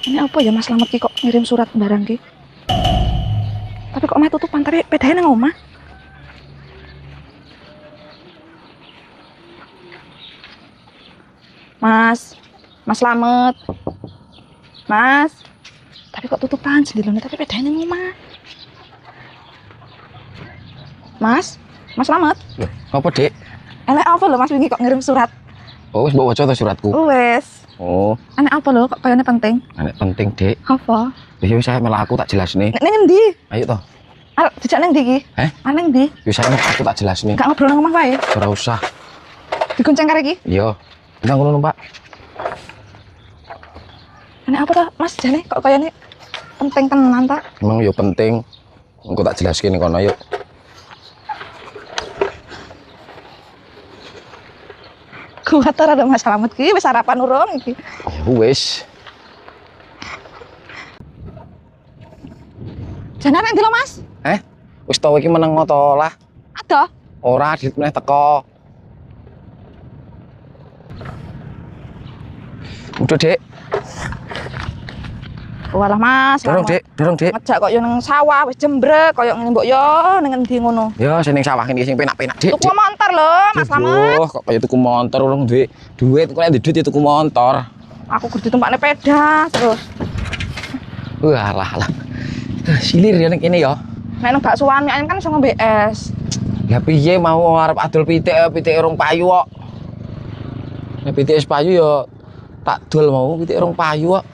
Ini apa ya Mas Slamet ki kok ngirim surat barang ki? Tapi kok meh tutupan tapi pedahe nang omah. Mas, Mas Slamet. Mas. Tapi kok tutupan jendelane tapi pedahe nang omah. Mas, Mas Slamet. Loh, apa, Dik? Elek apa lho Mas wingi kok ngirim surat? Oh, wis mbok waca to suratku. Wes. Oh, Aneh apa lho kok kayaknya penting? nek penting, Dik. Apa? Ya wis saya melak aku tak jelasne. Nek ning endi? Ayo to. Arep dijak ning ndi ki? Heh? Ning ndi? Wis saya aku tak jelasne. Enggak ngobrol nang omah wae. Ora usah. Digunceng kare iki. Iya. Enggak ngono, Pak. Aneh apa ta Mas jane kok kayaknya penting tenan ta? Emang yo penting. Engko tak jelaske ning kono yuk. Kuwatir ada Mas Slamet ki wis sarapan urung iki. Ya wis. Jane nek ndi lho Mas? Wis tau iki meneng to lah. Ada. Ora dit meneh teko. Udah, Dik. Walah Mas. Dorong, Dik. Dorong, Dik. Ngejak kok yo nang sawah wis jembrek koyo ngene mbok yo ning endi ngono. Ya sing ning sawah iki sing penak-penak, Dik. Tuku montor lho Mas Slamet. Duh, kok kaya tuku motor urung duwe duit, kok nek duit ya tuku motor. Aku kudu tumpakne peda terus. Wah, lah. Silir ya ning kene ya. Nek nang baksoan mie ayam kan iso ngombe es. Lah piye mau arep adol pitik urung payu kok. Nek pitik wis payu ya tak dol mau pitik urung payu kok.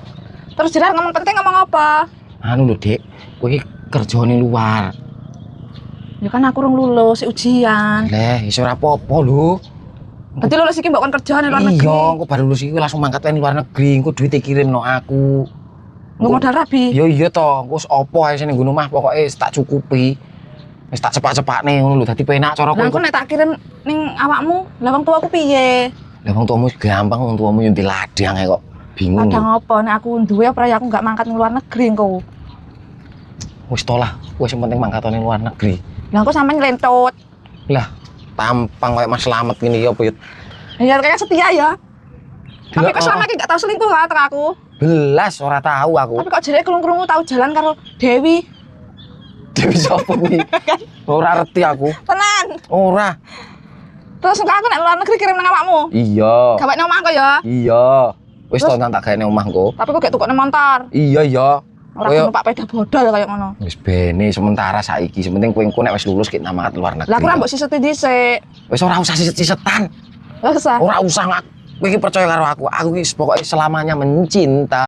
Terus jelas ngomong penting ngomong apa? Anu lho, Dik. Kowe iki kerja ning luar. Ya kan aku urung lulus ujian. Lah, iso ora apa-apa lho. Berarti lulus iki mbok kon kerja ning luar negeri. Iya, engko baru lulus iki langsung mangkat ning luar negeri, engko duit kirimno aku. Nggo modal rabi. Ya iya to, engko wis apa ae sing ning omah pokoke wis tak cukupi. Wis tak cepak-cepakne ngono lho, dadi penak cara Lah kowe. engko nek tak kirim ning awakmu, lah wong tuaku piye? Lah wong tuamu gampang, wong tuamu yo ladang ae kok. Bingung. Kadang apa nek aku duwe apa ya aku enggak mangkat ning luar negeri engko. Wis to lah, wis penting mangkat ning luar negeri. Lah engko sampean nglentut. Lah, tampang kayak Mas Slamet ngene iki apa yo. Ya kayak setia ya. Tapi Delok, kok selama iki enggak tau selingkuh lah ter aku. belas ora tahu aku. Tapi kok jere krungu-krungu tau jalan karo Dewi. Dewi sapa kuwi? Ora ngerti aku. Tenan. Ora. Terus engko aku nek luar negeri kirim nang awakmu. Iya. Gawe nang omahku ya. Iya. Wis to Terus? tak gawe ning omahku. Tapi kok gak tukokne motor. Iya, iya. Ora Koyo numpak peda bodol kayak ngono. wis bene sementara saiki, sementing kowe engko nek wis lulus ki namat luar negeri. Lah aku ra mbok siseti dhisik. Wis ora usah siset-sisetan. Lah usah. Ora usah kowe iki percaya karo aku. Aku iki pokoke selamanya mencinta.